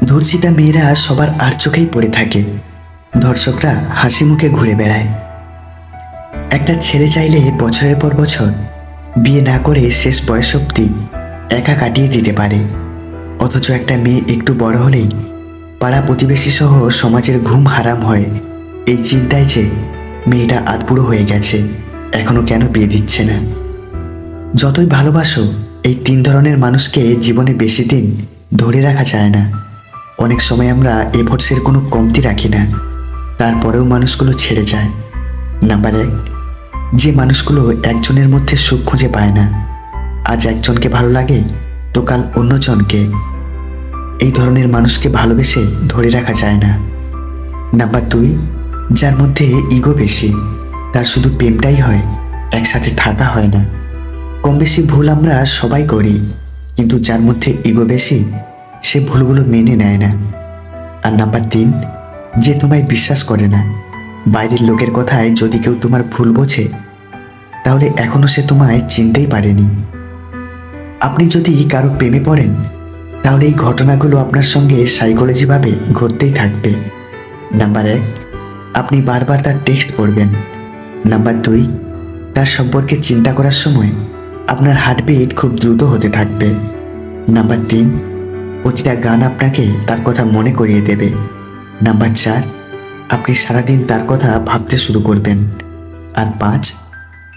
ধর্ষিতা মেয়েরা সবার আর চোখেই পড়ে থাকে। ধর্ষকরা হাসি মুখে ঘুরে বেড়ায়। একটা ছেলে চাইলে বছরের পর বছর বিয়ে না করে শেষ বয়স অবধি একা কাটিয়ে দিতে পারে, অথচ একটা মেয়ে একটু বড় হলেই পাড়া প্রতিবেশী সহ সমাজের ঘুম হারাম হয় এই চিন্তায় যে মেয়েটা আধবুড়ো হয়ে গেছে, এখনো কেন বিয়ে দিচ্ছে না। যতই ভালোবাসো, এই তিন ধরনের মানুষকে জীবনে বেশি দিন ধরে রাখা যায় না। অনেক সময় আমরা এফোর্টসের কোনো কমতি রাখি না, তারপরেও মানুষগুলো ছেড়ে যায়। নাম্বার 1, যে মানুষগুলো একজনের মধ্যে সুখ খুঁজে পায় না। আজ একজনকে ভালো লাগে তো কাল অন্যজনকে। এই ধরনের মানুষকে ভালোবেসে ধরে রাখা যায় না। নাম্বার 2, যার মধ্যে ইগো বেশি, তার শুধু প্রেমটাই হয়, একসাথে থাকা হয় না। কম বেশি ভুল আমরা সবাই করি, কিন্তু যার মধ্যে ইগো বেশি সে ভুলগুলো মেনে নেয় না। আর নাম্বার 3, যে তোমায় বিশ্বাস করে না। বাইরের লোকের কথায় যদি কেউ তোমার ভুল বোঝে, তাহলে এখনো সে তোমায় চিনতেই পারেনি। আপনি যদি কারো প্রেমে পড়েন, তাহলে এই ঘটনাগুলো আপনার সঙ্গে সাইকোলজিভাবে ঘটতেই থাকবে। নাম্বার 1, আপনি বারবার তার টেক্সট পড়বেন। নাম্বার 2, তার সম্পর্কে চিন্তা করার সময় আপনার হার্টবিট খুব দ্রুত হতে থাকবে। নাম্বার 3, প্রতিটা গান আপনাকে তার কথা মনে করিয়ে দেবে। নাম্বার 4, আপনি সারাদিন তার কথা ভাবতে শুরু করবেন। আর 5,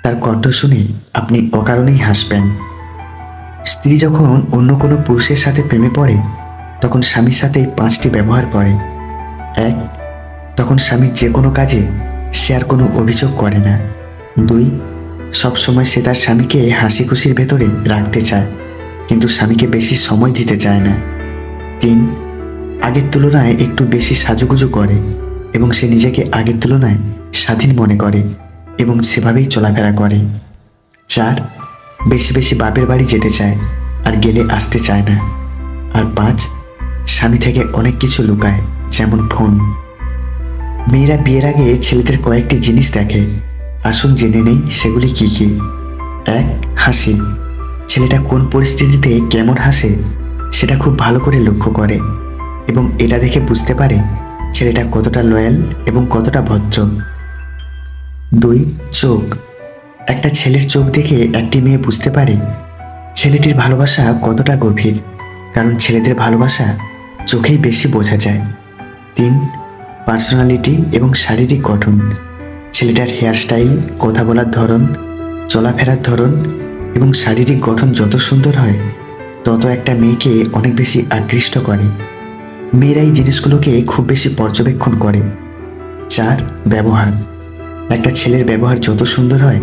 তার কণ্ঠ শুনে আপনি অকারণেই হাসবেন। স্ত্রী যখন অন্য কোনো পুরুষের সাথে প্রেমে পড়ে, তখন স্বামীর সাথে 5টি ব্যবহার করে। 1, তখন স্বামীর যে কোনো কাজে সে আর কোনো অভিযোগ করে না। 2, সবসময় সে তার স্বামীকে হাসি খুশির ভেতরে রাখতে চায়, কিন্তু স্বামীকে বেশি সময় দিতে চায় না। 3, আগের তুলনায় একটু বেশি সাজুগুজু করে এবং সে নিজেকে আগের তুলনায় স্বাধীন মনে করে এবং সেভাবেই চলাফেরা করে। 4, বেশি বেশি বাপের বাড়ি যেতে চায় আর গেলে আসতে চায় না। আর 5, স্বামী থেকে অনেক কিছু লুকায়, যেমন ফোন। মেয়েরা বিয়ের আগে ছেলেদের কয়েকটি জিনিস দেখে, আসুন জেনে নেই সেগুলি কি কি। 1, হাসি। ছেলেটা কোন পরিস্থিতিতে কেমন হাসে সেটা খুব ভালো করে লক্ষ্য করে এবং এটা দেখে বুঝতে পারে ছেলেটা কতটা লয়াল এবং কতটা ভদ্র। 2, চোখ। একটা ছেলের চোখ দেখে একটি মেয়ে বুঝতে পারে ছেলেটির ভালোবাসা কতটা গভীর, কারণ ছেলেদের ভালোবাসা চোখেই বেশি বোঝা যায়। 3, পার্সোনালিটি এবং শারীরিক গঠন। ছেলেটার হেয়ারস্টাইল, কথা বলার ধরন, চলাফেরার ধরন এবং শারীরিক গঠন যত সুন্দর হয়, তত একটা মেয়েকে অনেক বেশি আকৃষ্ট করে। মেয়েরা এই জিনিসগুলোকে খুব বেশি পর্যবেক্ষণ করে। 4, ব্যবহার। একটা ছেলের ব্যবহার যত সুন্দর হয়,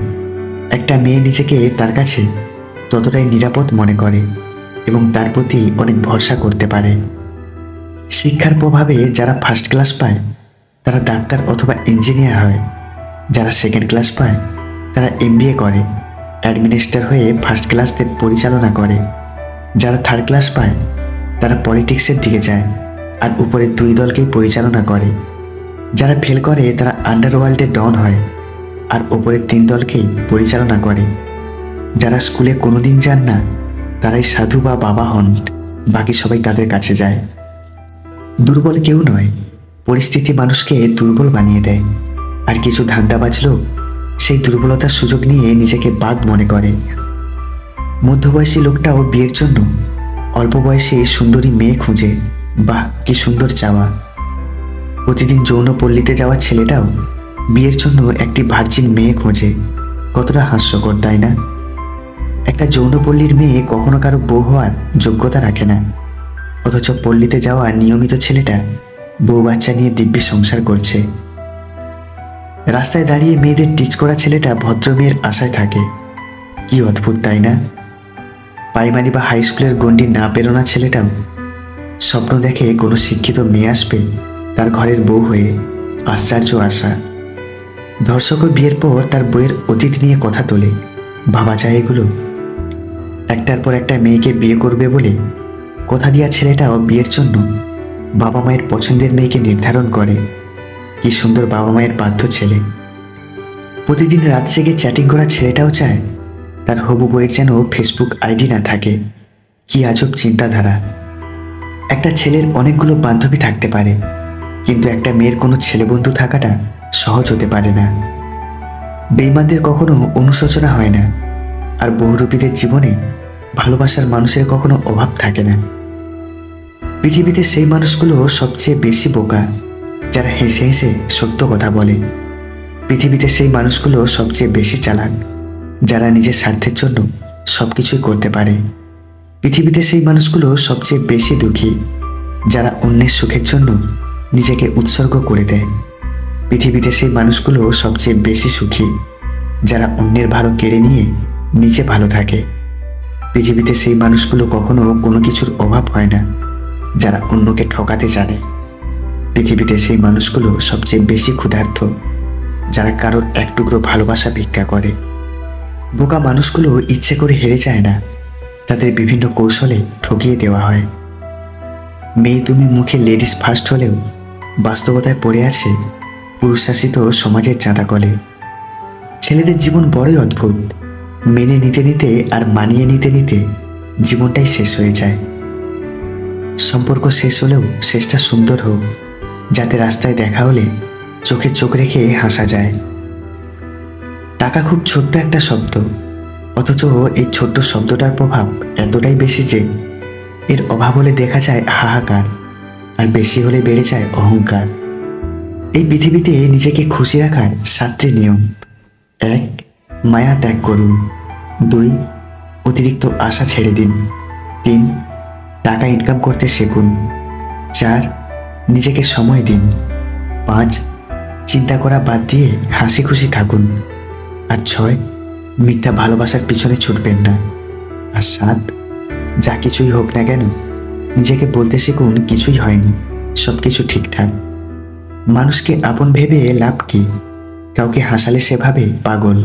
একটা মেয়ে নিজেকে তার কাছে ততটাই নিরাপদ মনে করে এবং তার প্রতি অনেক ভরসা করতে পারে। শিক্ষার প্রভাবে যারা ফার্স্ট ক্লাস পায় তারা ডাক্তার অথবা ইঞ্জিনিয়ার হয়। যারা সেকেন্ড ক্লাস পায় তারা MBA করে, অ্যাডমিনিস্ট্রেটর হয়ে ফার্স্ট ক্লাসদের পরিচালনা করে। যারা থার্ড ক্লাস পায় তারা পলিটিক্সের দিকে যায় আর উপরের 2 দলকেই পরিচালনা করে। যারা ফেল করে তারা আন্ডারওয়ার্ল্ডে ডন হয় আর উপরের 3 দলকেই পরিচালনা করে। যারা স্কুলে কোনোদিন যান না তারাই সাধু বা বাবা হন, বাকি সবাই তাদের কাছে যায়। দুর্বল কেউ নয়, পরিস্থিতি মানুষকে দুর্বল বানিয়ে দেয়। আর কিছু ধান্দাবাজ লোক সেই দুর্বলতার সুযোগ নিয়ে নিজেকে বাঘ মনে করে। মধ্যবয়সী লোকটাও বিয়ের জন্য অল্প বয়সে সুন্দরী মেয়ে খুঁজে, বাহ কি সুন্দর চাওয়া। প্রতিদিন যৌনপল্লীতে যাওয়া ছেলেটাও বিয়ের জন্য একটি ভার্জিন মেয়ে খোঁজে, কতটা হাস্যকর তাই না? একটা যৌনপল্লীর মেয়ে কখনো কারো বউ হওয়ার যোগ্যতা রাখে না, অথচ পল্লীতে যাওয়া নিয়মিত ছেলেটা বউ বাচ্চা নিয়ে দিব্যি সংসার করছে। রাস্তায় দাঁড়িয়ে মেয়েদের টিচ করা ছেলেটা ভদ্র মেয়ের আশায় থাকে, কি অদ্ভুত তাই না? প্রাইমারি বা হাই স্কুলের গণ্ডি না পেরোনা ছেলেটাও স্বপ্ন দেখে কোনো শিক্ষিত মেয়ে আসবে তার ঘরের বউ হয়ে, আশ্চর্য আশা। ধর্ষকও বিয়ের পর তার বইয়ের অতীত নিয়ে কথা তোলে, ভাবা যায় এগুলো? একটার পর একটা মেয়েকে বিয়ে করবে বলে কথা দিয়া ছেলেটাও বিয়ের জন্য বাবা মায়ের পছন্দের মেয়েকে নির্ধারণ করে। কি সুন্দর বাবা মায়ের বাধ্য ছেলে। প্রতিদিন রাত জেগে চ্যাটিং করা ছেলেটাও চায় তার হবু বইয়ের যেন ফেসবুক আইডি না থাকে। কি আজব চিন্তাধারা। একটা ছেলের অনেকগুলো বান্ধবী থাকতে পারে, কিন্তু একটা মেয়ের কোনো ছেলে বন্ধু থাকাটা সহজ হতে পারে না। বেঈমানদের কখনো অনুশোচনা হয় না, আর বহুরূপীদের জীবনে ভালোবাসার মানুষের কখনো অভাব থাকে না। পৃথিবীতে সেই মানুষগুলো সবচেয়ে বেশি বোকা যারা হেসে হেসে সত্য কথা বলে। পৃথিবীতে সেই মানুষগুলো সবচেয়ে বেশি চালাক যারা নিজের স্বার্থের জন্য সবকিছুই করতে পারে। পৃথিবীতে সেই মানুষগুলো সবচেয়ে বেশি দুঃখী যারা অন্যের সুখের জন্য নিজেকে উৎসর্গ করে দেয়। পৃথিবীতে সেই মানুষগুলো সবচেয়ে বেশি সুখী যারা অন্যের ভালো কেড়ে নিয়ে নিজে ভালো থাকে। পৃথিবীতে সেই মানুষগুলো কখনো কোনো কিছুর অভাব হয় না যারা অন্যকে ঠকাতে জানে। পৃথিবীতে সেই মানুষগুলো সবচেয়ে বেশি ক্ষুধার্ত যারা কারোর এক টুকরো ভালোবাসা ভিক্ষা করে। বোকা মানুষগুলো ইচ্ছে করে হেরে যায় না, তাদের বিভিন্ন কৌশলে ঠকিয়ে দেওয়া হয়। মেয়ে তুমি মুখে লেডিস ফার্স্ট হলেও বাস্তবতায় পড়ে আছে পুরুষশাসিত সমাজের চাঁদাকলে। ছেলেদের জীবন বড়ই অদ্ভুত, মেনে নিতে নিতে আর মানিয়ে নিতে নিতে জীবনটাই শেষ হয়ে যায়। সম্পর্ক শেষ হলেও শেষটা সুন্দর হোক, যাতে রাস্তায় দেখা হলে চোখে চোখ রেখে হাসা যায়। টাকা খুব ছোট্ট একটা শব্দ, অথচ এই ছোট্ট শব্দটার প্রভাব এতটাই বেশি যে এর অভাব হলে দেখা যায় হাহাকার, আর বেশি হলে বেড়ে যায় অহংকার। এই পৃথিবীতে নিজেকে খুশি রাখার 7টি নিয়ম: 1. মায়া ত্যাগ করুন। 2. অতিরিক্ত আশা ছেড়ে দিন। 3. টাকা ইনকাম করতে শিখুন। 4. নিজেকে সময় দিন। 5. চিন্তা করা বাদ দিয়ে হাসি খুশি থাকুন। আর 6. মিথ্যা ভালোবাসার পিছনে ছুটবেন না। আর 7. যা কিছুই হোক না কেন নিজেকে বলতে শিখুন কিছুই হয়নি, সব কিছু ঠিকঠাক। মানুষকে আপন ভেবে লাভ কি? কাউকে হাসালে সে ভাবে পাগল,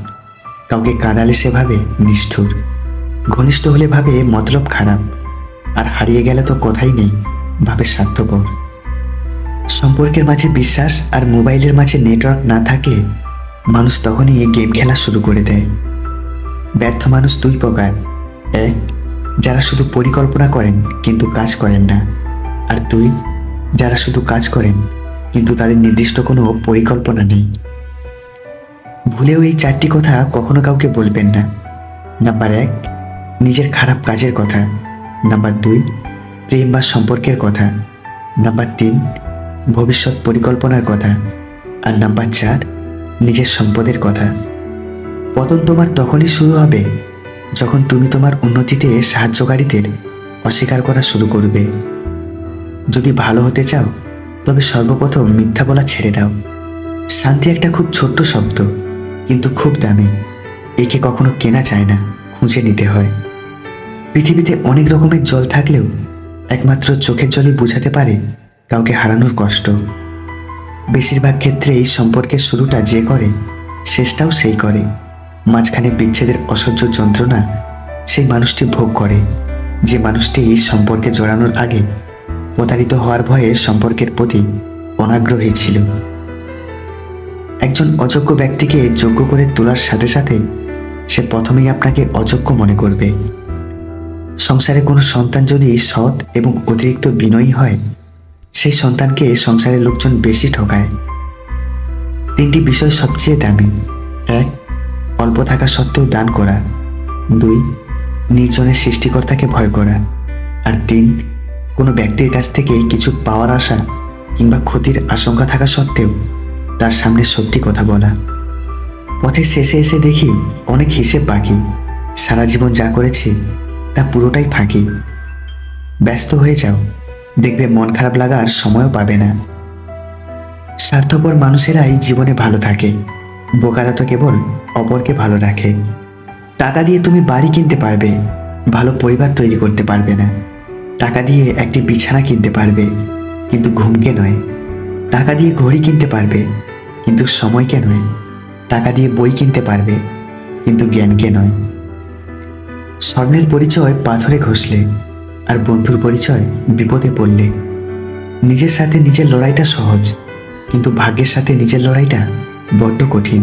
কাউকে কাঁদালে সে ভাবে নিষ্ঠুর, ঘনিষ্ঠ হলে ভাবে মতলব খারাপ, আর হারিয়ে গেলে তো কথাই নেই, ভাবে স্বার্থপর। সম্পর্কের মাঝে বিশ্বাস আর মোবাইলের মাঝে নেটওয়ার্ক না থাকলে মানুষ তখনই গেম খেলা শুরু করে দেয়। ব্যর্থ মানুষ 2 প্রকার: 1. যারা শুধু পরিকল্পনা করেন কিন্তু কাজ করেন না। আর 2. যারা শুধু কাজ করেন কিন্তু তাদের নির্দিষ্ট কোনো পরিকল্পনা নেই। ভুলেও এই 4টি কথা কখনো কাউকে বলবেন না। নাম্বার 1, নিজের খারাপ কাজের কথা। নাম্বার 2, প্রেম বা সম্পর্কের কথা। নাম্বার 3, ভবিষ্যৎ পরিকল্পনার কথা। আর নাম্বার 4, নিজের সম্পদের কথা। পতন তোমার তখনই শুরু হবে যখন তুমি তোমার উন্নতিতে সাহায্যকারীদের অস্বীকার করা শুরু করবে। যদি ভালো হতে চাও তবে সর্বপ্রথম মিথ্যা বলা ছেড়ে দাও। শান্তি একটা খুব ছোট্ট শব্দ, কিন্তু খুব দামি। একে কখনো কেনা যায় না, খুঁজে নিতে হয়। পৃথিবীতে অনেক রকমের জল থাকলেও একমাত্র চোখের জলই বোঝাতে পারে কাউকে হারানোর কষ্ট। বেশিরভাগ ক্ষেত্রেই সম্পর্কের শুরুটা যে করে শেষটাও সেই করে। মাঝখানে বিচ্ছেদের অসহ্য যন্ত্রণা সেই মানুষটি ভোগ করে যে মানুষটি সম্পর্কে জড়ানোর আগে প্রতারিত হওয়ার ভয়ে সম্পর্কের প্রতি অনাগ্রহী ছিল। একজন অযোগ্য ব্যক্তিকে যোগ্য করে তোলার সাথে সাথে সে প্রথমেই আপনাকে অযোগ্য মনে করবে। সংসারে কোনো সন্তান যদি সৎ এবং অতিরিক্ত বিনয়ী হয়, সেই সন্তানকে সংসারের লোকজন বেশি ঠকায়। 3টি বিষয় সবচেয়ে দামি: 1. অল্প থাকা সত্ত্বেও দান করা। 2. নির্জনের সৃষ্টিকর্তাকে ভয় করা। আর 3. কোনো ব্যক্তির কাছ থেকে কিছু পাওয়ার আশা কিংবা ক্ষতির আশঙ্কা থাকা সত্ত্বেও তার সামনে সত্যি কথা বলা। পথের শেষে এসে দেখি অনেক হিসেব বাকি, সারা জীবন যা করেছি তা পুরোটাই ফাঁকি। ব্যস্ত হয়ে যাও, দেখবে মন খারাপ লাগার সময়ও পাবে না। স্বার্থপর মানুষেরাই জীবনে ভালো থাকে, বোকারা তো কেবল অপরকে ভালো রাখে। টাকা দিয়ে তুমি বাড়ি কিনতে পারবে, ভালো পরিবার তৈরি করতে পারবে না। টাকা দিয়ে একটি বিছানা কিনতে পারবে, কিন্তু ঘুমকে নয়। টাকা দিয়ে ঘড়ি কিনতে পারবে, কিন্তু সময়কে নয়। টাকা দিয়ে বই কিনতে পারবে, কিন্তু জ্ঞানকে নয়। স্বর্ণের পরিচয় পাথরে ঘষলে, আর বন্ধুর পরিচয় বিপদে পড়লে। নিজের সাথে নিজের লড়াইটা সহজ, কিন্তু ভাগ্যের সাথে নিজের লড়াইটা বড্ড কঠিন।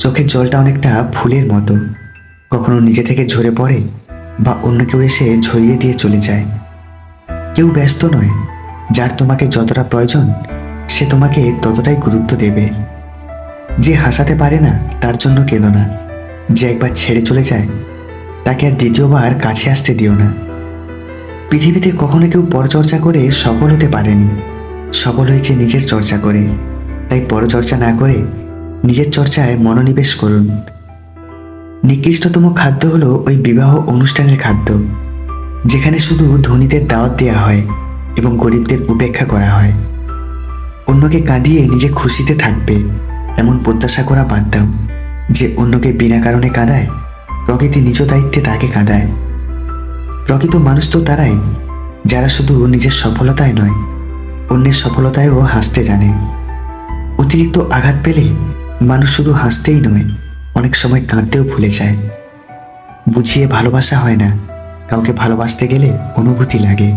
চোখের জলটা অনেকটা ফুলের মতো, কখনো নিজে থেকে ঝরে পড়ে বা অন্য কেউ এসে ঝরিয়ে দিয়ে চলে যায়। কেউ ব্যস্ত নয়, যার তোমাকে যতটা প্রয়োজন সে তোমাকে ততটাই গুরুত্ব দেবে। যে হাসাতে পারে না তার জন্য কেঁদো না, যে একবার ছেড়ে চলে যায় তাকে আর দ্বিতীয়বার কাছে আসতে দিও না। পৃথিবীতে কখনো কেউ পরচর্চা করে সফল হতে পারেনি, সফল হয়েছে নিজের চর্চা করে। তাই পরচর্চা না করে নিজের চর্চায় মনোনিবেশ করুন। নিকৃষ্টতম খাদ্য হলো ওই বিবাহ অনুষ্ঠানের খাদ্য, যেখানে শুধু ধনীদের দাওয়াত দেওয়া হয় এবং গরিবদের উপেক্ষা করা হয়। অন্যকে কাঁদিয়ে নিজে খুশিতে থাকবে এমন প্রত্যাশা করা বাদ দাও। যে অন্যকে বিনা কারণে কাঁদায়, প্রকৃতি নিজ দায়িত্বে তাকে কাঁদায়। প্রকৃত মানুষ তো তারাই যারা শুধু নিজের সফলতায় নয়, অন্যের সফলতায়ও হাসতে জানে। অতিরিক্ত আঘাত পেলে মানুষ শুধু হাসতেই নয়, অনেক সময় কাঁদতেও ভুলে যায়। বুঝিয়ে ভালোবাসা হয় না, কাউকে ভালোবাসতে গেলে অনুভূতি লাগে।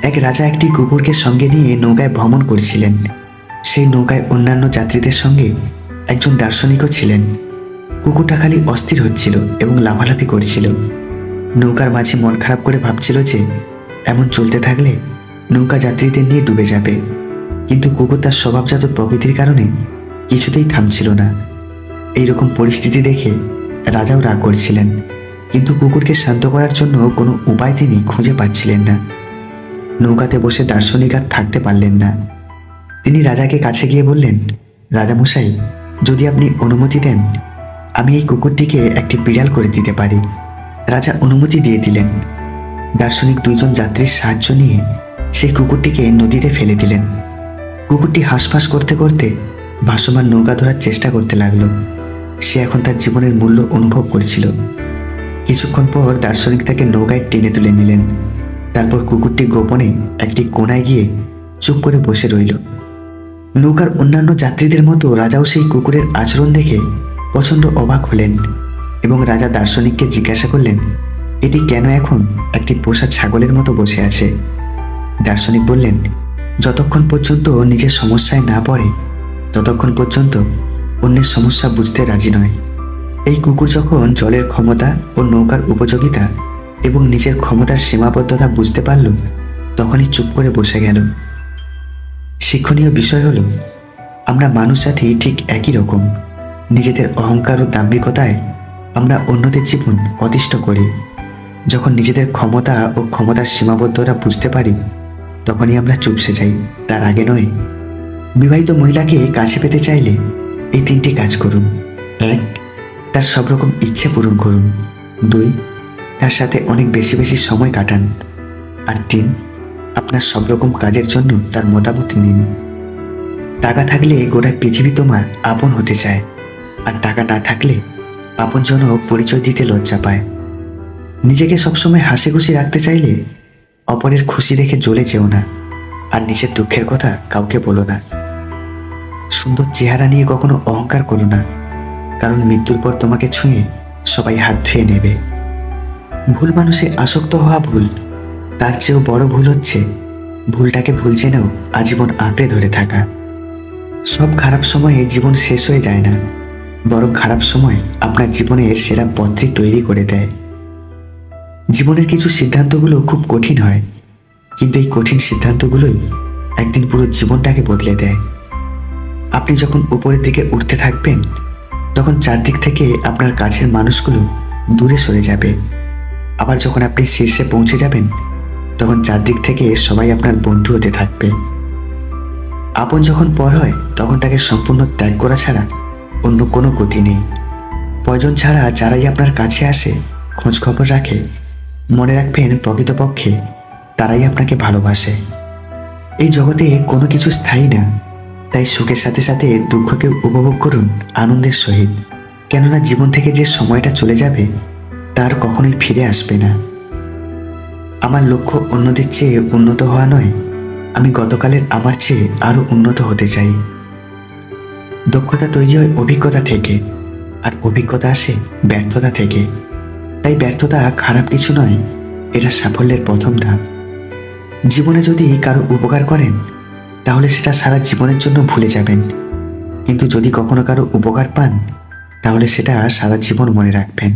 এক রাজা একটি কুকুরকে সঙ্গে নিয়ে নৌকায় ভ্রমণ করছিলেন। সেই নৌকায় অন্যান্য যাত্রীদের সঙ্গে একজন দার্শনিকও ছিলেন। কুকুরটা খালি অস্থির হচ্ছিল এবং লাফালাফি করছিল। নৌকার মাঝি মন খারাপ করে ভাবছিল যে এমন চলতে থাকলে নৌকা যাত্রীদের নিয়ে ডুবে যাবে। কিন্তু কুকুর তার স্বভাবজাত প্রকৃতির কারণে কিছুতেই থামছিল না। এইরকম পরিস্থিতি দেখে রাজাও রাগ করছিলেন, কিন্তু কুকুরকে শান্ত করার জন্য কোনো উপায় তিনি খুঁজে পাচ্ছিলেন না। নৌকাতে বসে দার্শনিক আর থাকতে পারলেন না। তিনি রাজাকে কাছে গিয়ে বললেন, রাজামশাই, যদি আপনি অনুমতি দেন আমি এই কুকুরটিকে একটি বিড়াল করে দিতে পারি। রাজা অনুমতি দিয়ে দিলেন। দার্শনিক দুইজন যাত্রীর সাহায্য নিয়ে সেই কুকুরটিকে নদীতে ফেলে দিলেন। কুকুরটি হাঁসফাঁস করতে করতে ভাসমান নৌকা ধরার চেষ্টা করতে লাগলো। সে এখন তার জীবনের মূল্য অনুভব করছিল। কিছুক্ষণ পর দার্শনিক তাকে নৌকায় টেনে তুলে নিলেন। তারপর কুকুরটি গোপনে একটি কোণায় গিয়ে চুপ করে বসে রইল। নৌকার অন্যান্য যাত্রীদের মতো রাজাও সেই কুকুরের আচরণ দেখে প্রচণ্ড অবাক হলেন এবং রাজা দার্শনিককে জিজ্ঞাসা করলেন, এটি কেন এখন একটি পোষা ছাগলের মতো বসে আছে? দার্শনিক বললেন, যতক্ষণ পর্যন্ত নিজের সমস্যায় না পড়ে ততক্ষণ পর্যন্ত অন্যের সমস্যা বুঝতে রাজি নয়। এই কুকুর যখন জলের ক্ষমতা ও নৌকার উপযোগিতা এবং নিজের ক্ষমতার সীমাবদ্ধতা বুঝতে পারল, তখনই চুপ করে বসে গেল। শিক্ষণীয় বিষয় হলো, আমরা মানুষ জাতি ঠিক একই রকম। নিজেদের অহংকার ও দাম্ভিকতায় আমরা অন্যদের জীবন অতিষ্ঠ করি। যখন নিজেদের ক্ষমতা ও ক্ষমতার সীমাবদ্ধতা বুঝতে পারি তখনই আমরা চুপসে যাই, তার আগে নয়। বিবাহিত মহিলাকে কাছে পেতে চাইলে এই 3টি কাজ করুন। 1. তার সব রকম ইচ্ছে পূরণ করুন। 2. তার সাথে অনেক বেশি বেশি সময় কাটান। আর 3. আপনার সব রকম কাজের জন্য তার মতামত নিন। টাকা থাকলে গোটা পৃথিবী তোমার আপন হতে চায়, আর টাকা না থাকলে আপনজনও পরিচয় দিতে লজ্জা পায়। নিজেকে সবসময় হাসি খুশি রাখতে চাইলে অপরের খুশি দেখে জ্বলে যেও না, আর নিজের দুঃখের কথা কাউকে বলো না। সুন্দর চেহারা নিয়ে কখনো অহংকার করো না, কারণ মৃত্যুর পর তোমাকে ছুঁয়ে সবাই হাত ধুয়ে নেবে। ভুল মানুষে আসক্ত হওয়া ভুল, তার চেয়েও বড় ভুল হচ্ছে ভুলটাকে ভুল জেনেও আজীবন আঁকড়ে ধরে থাকা। সব খারাপ সময়ে জীবন শেষ হয়ে যায় না, বরং খারাপ সময় আপনার জীবনের সেরা পথটি তৈরি করে দেয়। জীবনের কিছু সিদ্ধান্তগুলো খুব কঠিন হয়, কিন্তু এই কঠিন সিদ্ধান্তগুলোই একদিন পুরো জীবনটাকে বদলে দেয়। আপনি যখন উপরের দিকে উঠতে থাকবেন তখন চারদিক থেকে আপনার কাছের মানুষগুলো দূরে সরে যাবে। আবার যখন আপনি শীর্ষে পৌঁছে যাবেন তখন চারদিক থেকে সবাই আপনার বন্ধু হতে থাকবে। আপন যখন পর হয় তখন তাকে সম্পূর্ণ ত্যাগ করা ছাড়া অন্য কোনো গতি নেই। প্রয়োজন ছাড়া যারাই আপনার কাছে আসে, খোঁজ খবর রাখে, মনে রাখবেন প্রকৃতপক্ষে তারাই আপনাকে ভালোবাসে। এই জগতে কোনো কিছু স্থায়ী না, তাই সুখের সাথে সাথে দুঃখকে উপভোগ করুন আনন্দের সহিত। কেননা জীবন থেকে যে সময়টা চলে যাবে তার কখনোই ফিরে আসবে না। আমার লক্ষ্য অন্যদের চেয়ে উন্নত হওয়া নয়, আমি গতকালের আমার চেয়ে আরও উন্নত হতে চাই। দক্ষতা তৈরি হয় অভিজ্ঞতা থেকে, আর অভিজ্ঞতা আসে ব্যর্থতা থেকে। তাই ব্যর্থতা খারাপ কিছু নয়, এটা সাফল্যের প্রথম ধাপ। জীবনে যদি কারো উপকার করেন তাহলে সেটা সারা জীবনের জন্য ভুলে যাবেন, কিন্তু যদি কখনো কারো উপকার পান তাহলে সেটা সারা জীবন মনে রাখবেন।